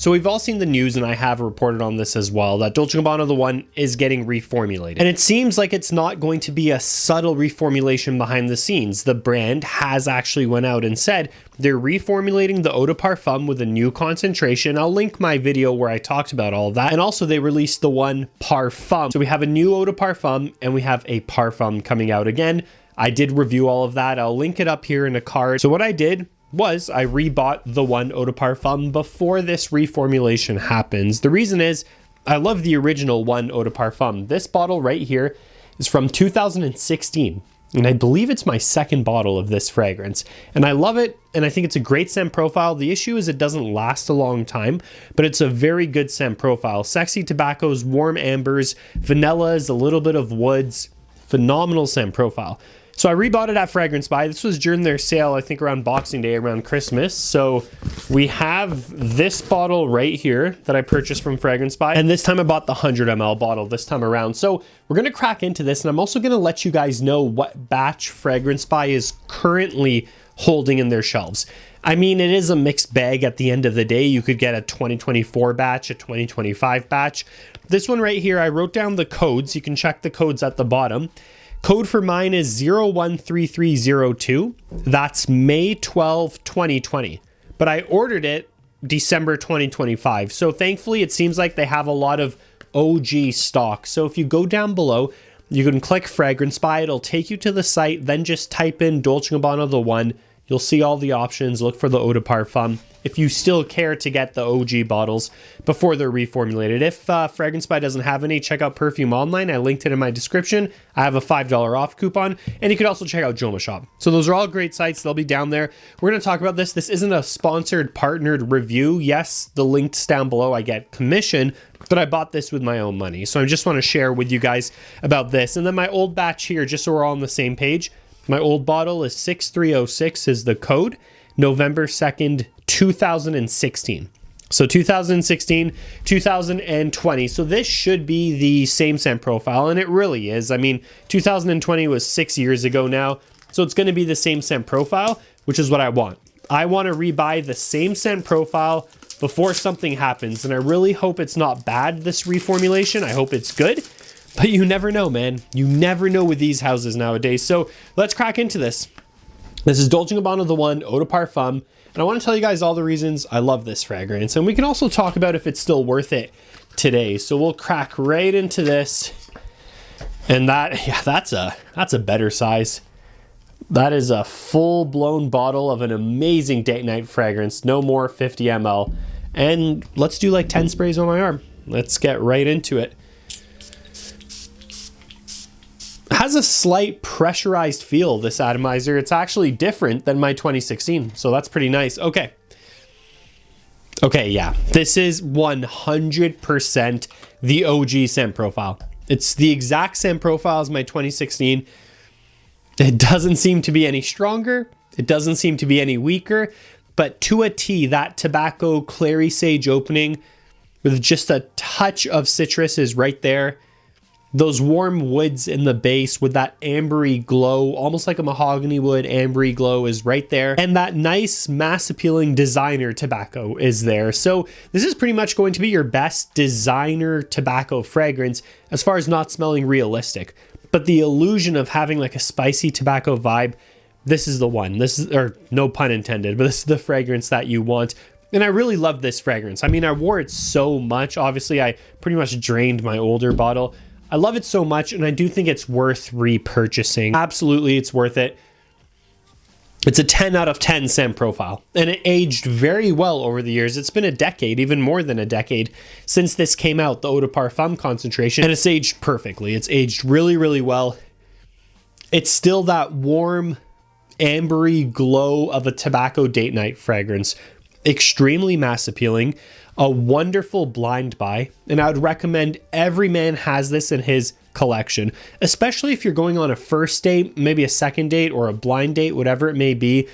So we've all seen the news, and I have reported on this as well, that Dolce & Gabbana The One is getting reformulated. And it seems like it's not going to be a subtle reformulation behind the scenes. The brand has actually went out and said they're reformulating the eau de parfum with a new concentration. I'll link my video where I talked about all of that. And also they released the one Parfum. So we have a new eau de parfum and we have a Parfum coming out again. I did review all of that. I'll link it up here in a card. So what I did was I rebought the one eau de parfum before this reformulation happens. The reason is I love the original one eau de parfum. This bottle right here is from 2016, and I believe it's my second bottle of this fragrance, and I love it, and I think it's a great scent profile. The issue is it doesn't last a long time, but it's a very good scent profile. Sexy tobaccos, warm ambers, vanillas, a little bit of woods, phenomenal scent profile. So I rebought it at Fragrance Buy. This was during their sale, I think around Boxing Day, around Christmas. So we have this bottle right here that I purchased from Fragrance Buy. And this time I bought the 100 ml bottle this time around. So we're going to crack into this. And I'm also going to let you guys know what batch Fragrance Buy is currently holding in their shelves. I mean, it is a mixed bag at the end of the day. You could get a 2024 batch, a 2025 batch. This one right here, I wrote down the codes. You can check the codes at the bottom. Code for mine is 013302. That's May 12, 2020. But I ordered it December 2025. So thankfully, it seems like they have a lot of OG stock. So if you go down below, you can click Fragrance Buy. It'll take you to the site. Then just type in Dolce & Gabbana The One. You'll see all the options. Look for the eau de parfum. If you still care to get the OG bottles before they're reformulated. If Fragrance Buy doesn't have any, check out Perfume Online. I linked it in my description. I have a $5 off coupon. And you could also check out Joma Shop. So those are all great sites. They'll be down there. We're going to talk about this. This isn't a sponsored, partnered review. Yes, the link's down below. I get commission, but I bought this with my own money. So I just want to share with you guys about this. And then my old batch here, just so we're all on the same page. My old bottle is 6306 is the code, November 2nd, 2016. So 2016, 2020. So this should be the same scent profile, and it really is. I mean, 2020 was 6 years ago now, so it's going to be the same scent profile, which is what I want. I want to rebuy the same scent profile before something happens, and I really hope it's not bad, this reformulation. I hope it's good. But you never know, man. You never know with these houses nowadays. So let's crack into this. This is Dolce & Gabbana The One Eau de Parfum. And I want to tell you guys all the reasons I love this fragrance. And we can also talk about if it's still worth it today. So we'll crack right into this. And that's a better size. That is a full-blown bottle of an amazing date night fragrance. No more 50 ml. And let's do like 10 sprays on my arm. Let's get right into it. Has a slight pressurized feel, this atomizer. It's actually different than my 2016, so that's pretty nice. Okay, yeah, this is 100% the OG scent profile. It's the exact scent profile as my 2016. It doesn't seem to be any stronger. It doesn't seem to be any weaker, but to a T, that tobacco clary sage opening with just a touch of citrus is right there. Those warm woods in the base with that ambery glow, almost like a mahogany wood ambery glow, is right there. And that nice mass appealing designer tobacco is there. So this is pretty much going to be your best designer tobacco fragrance as far as not smelling realistic. But the illusion of having like a spicy tobacco vibe, this is the one. This is, or no pun intended, but this is the fragrance that you want. And I really love this fragrance. I mean, I wore it so much. Obviously, I pretty much drained my older bottle. I love it so much, and I do think it's worth repurchasing. Absolutely, it's worth it. It's a 10 out of 10 scent profile, and it aged very well over the years. It's been a decade, even more than a decade, since this came out, the eau de parfum concentration, and it's aged perfectly. It's aged really, really well. It's still that warm, ambery glow of a tobacco date night fragrance. Extremely mass appealing. A wonderful blind buy, and I would recommend every man has this in his collection, especially if you're going on a first date, maybe a second date or a blind date, whatever it may be,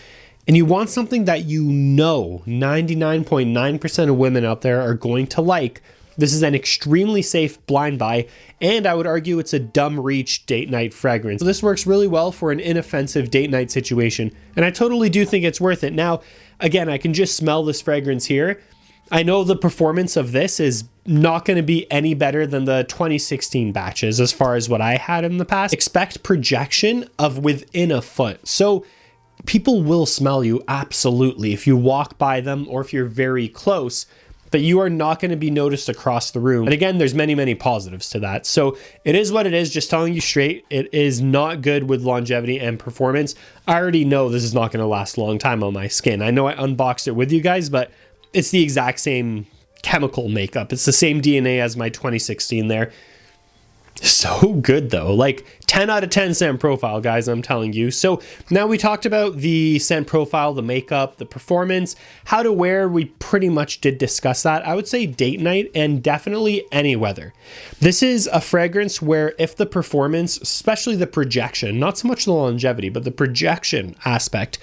and you want something that you know 99.9% of women out there are going to like. This is an extremely safe blind buy, and I would argue it's a dumb reach date night fragrance. So this works really well for an inoffensive date night situation, and I totally do think it's worth it. Now, again, I can just smell this fragrance here. I know the performance of this is not going to be any better than the 2016 batches as far as what I had in the past. Expect projection of within a foot. So people will smell you, absolutely, if you walk by them or if you're very close, but you are not going to be noticed across the room. And again, there's many, many positives to that. So it is what it is, just telling you straight. It is not good with longevity and performance. I already know this is not going to last a long time on my skin. I know I unboxed it with you guys, but it's the exact same chemical makeup. It's the same DNA as my 2016 there. So good though, like 10 out of 10 scent profile, guys, I'm telling you. So now we talked about the scent profile, the makeup, the performance, how to wear. We pretty much did discuss that. I would say date night and definitely any weather. This is a fragrance where if the performance, especially the projection, not so much the longevity, but the projection aspect,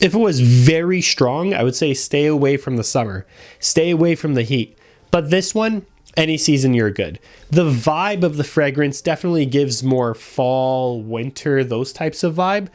if it was very strong, I would say stay away from the summer, stay away from the heat. But this one, any season you're good. The vibe of the fragrance definitely gives more fall, winter, those types of vibe,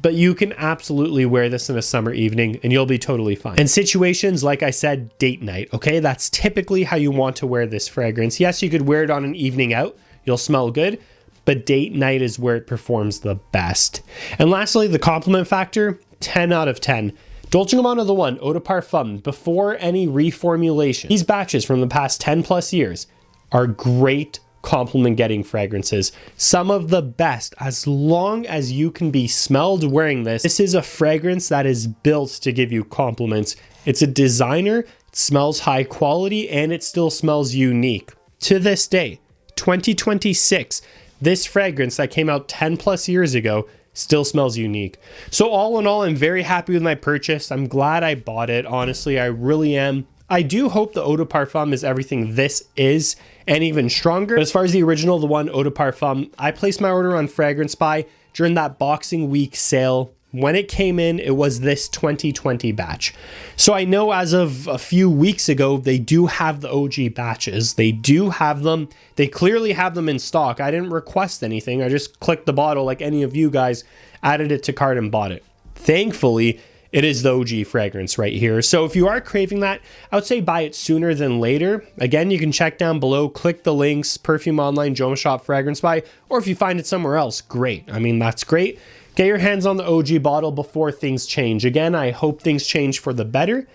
but you can absolutely wear this in a summer evening and you'll be totally fine. In situations, like I said, date night, okay? That's typically how you want to wear this fragrance. Yes, you could wear it on an evening out, you'll smell good, but date night is where it performs the best. And lastly, the compliment factor, 10 out of 10. Dolce & Gabbana the One, Eau de Parfum, before any reformulation. These batches from the past 10 plus years are great compliment getting fragrances. Some of the best, as long as you can be smelled wearing this. This is a fragrance that is built to give you compliments. It's a designer, it smells high quality, and it still smells unique. To this day, 2026, this fragrance that came out 10 plus years ago still smells unique. So all in all, I'm very happy with my purchase. I'm glad I bought it. Honestly, I really am. I do hope the Eau de Parfum is everything this is and even stronger. But as far as the original, the one Eau de Parfum, I placed my order on Fragrance Buy during that Boxing Week sale. When it came in, it was this 2020 batch. So I know as of a few weeks ago, they do have the OG batches. They do have them. They clearly have them in stock. I didn't request anything. I just clicked the bottle like any of you guys, added it to cart and bought it. Thankfully, it is the OG fragrance right here. So if you are craving that, I would say buy it sooner than later. Again, you can check down below, click the links, Perfume Online, Joma Shop, Fragrance Buy, or if you find it somewhere else, great. I mean, that's great. Get your hands on the OG bottle before things change. Again, I hope things change for the better,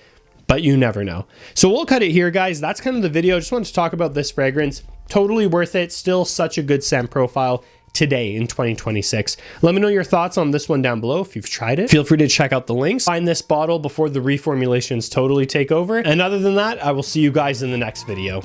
but you never know. So we'll cut it here, guys. That's kind of the video. Just wanted to talk about this fragrance. Totally worth it. Still such a good scent profile today in 2026. Let me know your thoughts on this one down below if you've tried it. Feel free to check out the links. Find this bottle before the reformulations totally take over. And other than that, I will see you guys in the next video.